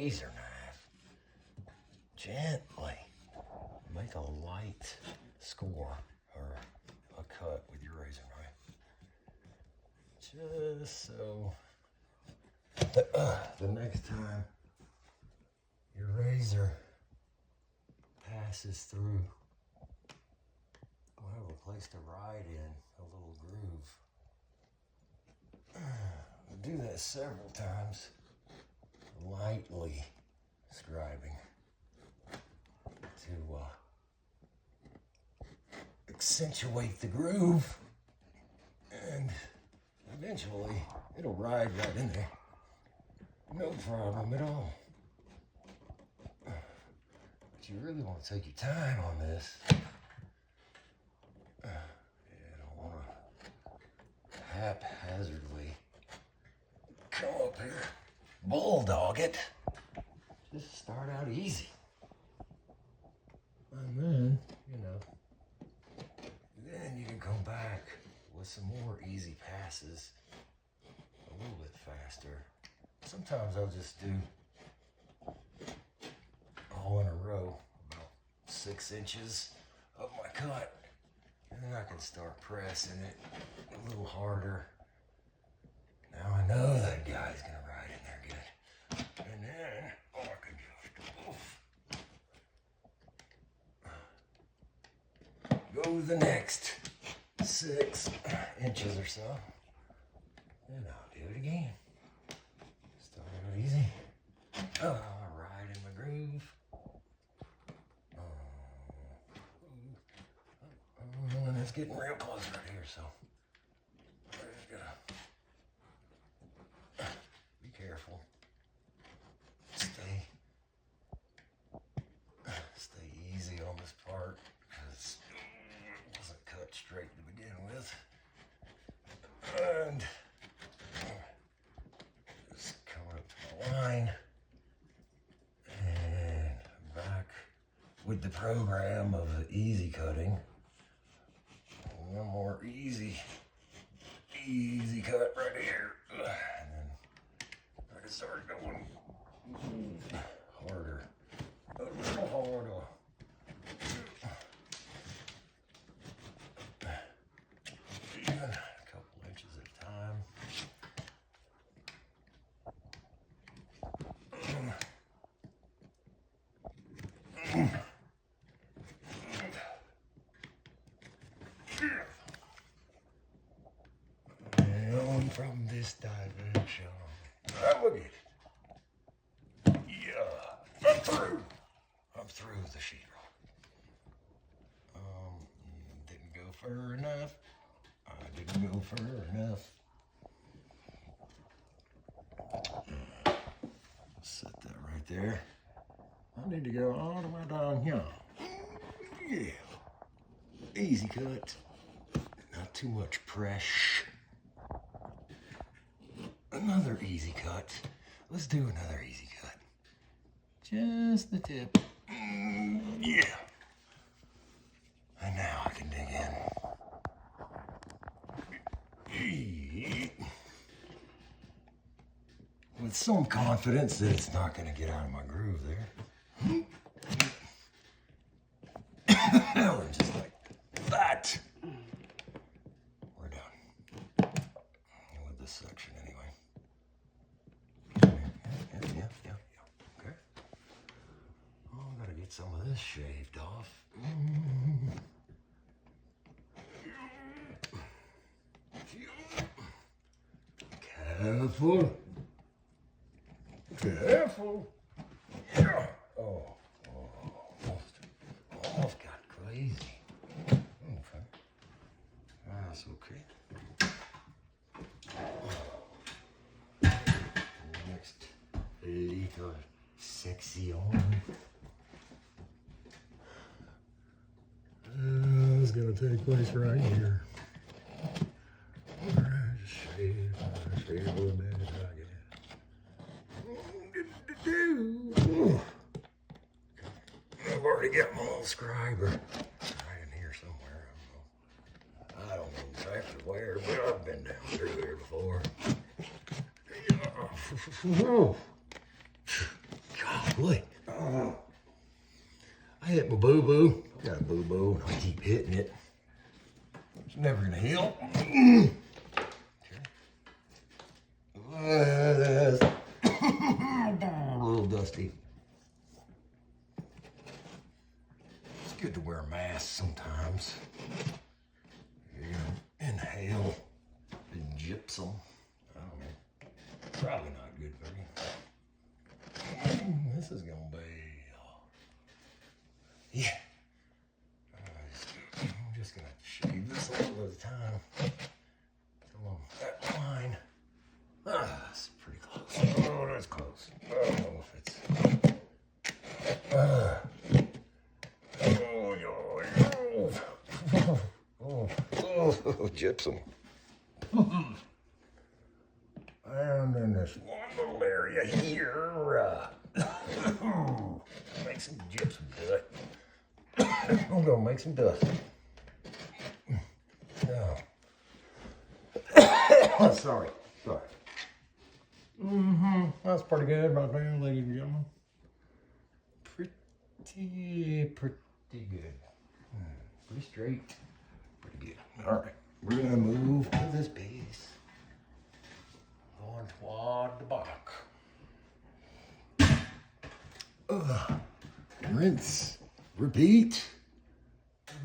razor knife, gently make a light score or a cut with your razor knife. Just so the next time your razor passes through, we'll have a place to ride in, a little groove. I'll do that several times, lightly scribing to accentuate the groove, and eventually it'll ride right in there. No problem at all. But you really want to take your time on this. You don't want to haphazardly come up here, bulldog it. Just start out easy. And then, then you can come back with some more easy passes, a little bit faster. Sometimes I'll just do all in a row, about 6 inches of my cut, and then I can start pressing it a little harder. Now I know that guy's gonna ride in there good, and then I can just go the next 6 inches or so, and I'll do it again. Start out easy. Right in my groove. And it's getting real close right here, so we're just gonna be careful. Stay easy on this part because it wasn't cut straight to begin with. And just coming up to my line and back with the program of easy cutting. One more easy cut right here. And then I can start going harder, a little harder. Even a couple inches at a time. And from this direction, look at it. Yeah, I'm through the sheetrock. Didn't go far enough. I didn't go far enough. Set that right there. I need to go all the way down here. Yeah. Easy cut. Not too much pressure. Another easy cut. Let's do another easy cut. Just the tip. Yeah. And now I can dig in. With some confidence that it's not going to get out of my groove there. And just like that. We're done. With this section anyway. Yeah. Okay. Oh, I gotta get some of this shaved off. Careful. Yeah. Almost got crazy. Okay. That's okay. Next little sexy on. It's gonna take place right here. Alright, just shave a little bit, I guess. I've already got my little scriber right in here somewhere. I don't know exactly where, but I've been down through here before. God, boy. Oh. I hit my boo-boo. I got a boo-boo, and I keep hitting it. It's never gonna heal. Okay. A little dusty. It's good to wear a mask sometimes. You're gonna inhale the gypsum. I don't know. Probably not good for you. This is gonna be. Yeah. I'm just gonna shave this a little at a time. Along that line. Ah, that's pretty close. Oh, that's close. I don't know if it's. Oh, gypsum. And in this one little area here, make some gypsum do it. I'm gonna make some dust. No. Sorry. That's pretty good, my friend, ladies and gentlemen. Pretty good. Pretty straight. Pretty good. All right, we're gonna move to this piece. On toward the back. Rinse. Repeat.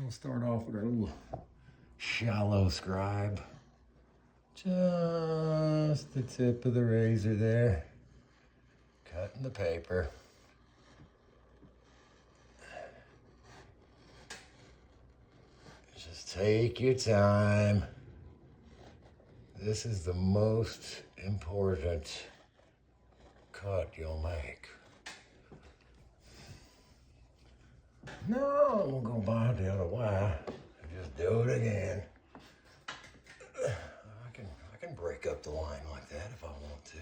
We'll start off with our little shallow scribe. Just the tip of the razor there. Cutting the paper. Just take your time. This is the most important cut you'll make. No, we'll go by the other way. Just do it again. I can break up the line like that if I want to.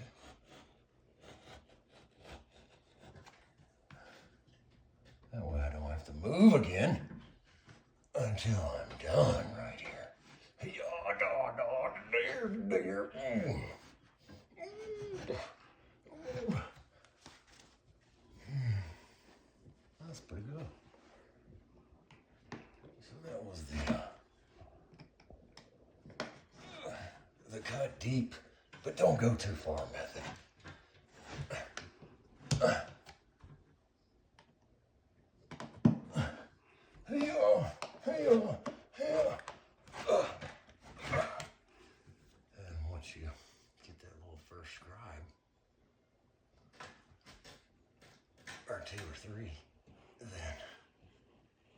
That way I don't have to move again until I'm done right here. There. That's pretty good. So that was the cut deep, but don't go too far method. And once you get that little first scribe, or two or three, then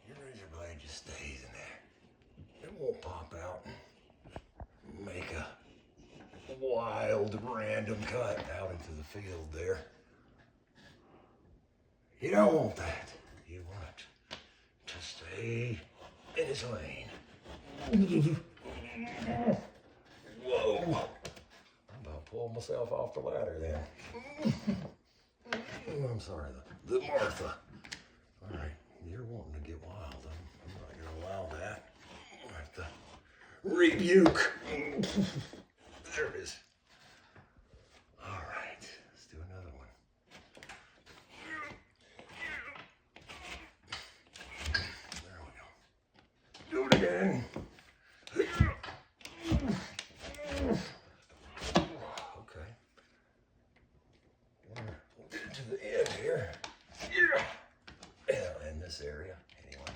your razor blade just stays in there. It won't pop out and make a wild random cut out into the field there. You don't want that. You want it to stay in its lane. Whoa. I'm about to pull myself off the ladder then. I'm sorry, the Martha. All right, you're wanting to get wild. I'm not going to allow that. I have to rebuke. There it is. All right, let's do another one. There we go. Do it again. Okay. We'll get to the end here. Yeah, in this area, anyway.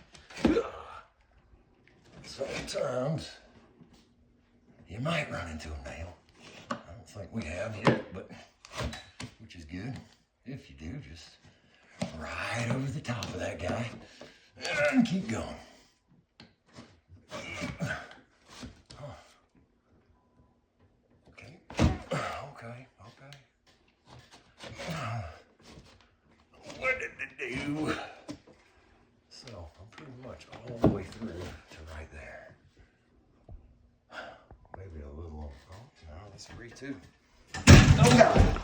Sometimes you might run into a nail. I don't think we have yet, but which is good. If you do, just right over the top of that guy and keep going. Okay. What did it do? So I'm pretty much all the way through to right there. Maybe a little. Oh no, that's free too. Oh God!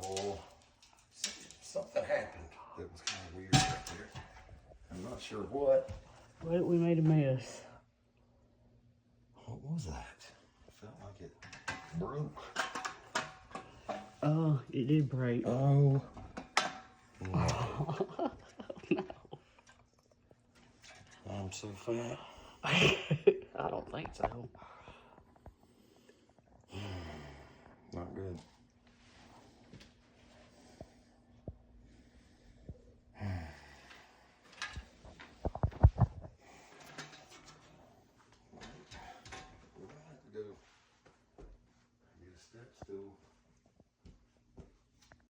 Oh, something happened that was kind of weird right there. I'm not sure what. Wait, we made a mess. What was that? It felt like it broke. Oh, it did break. Oh. No. No. I'm so fat. I don't think so. Not good.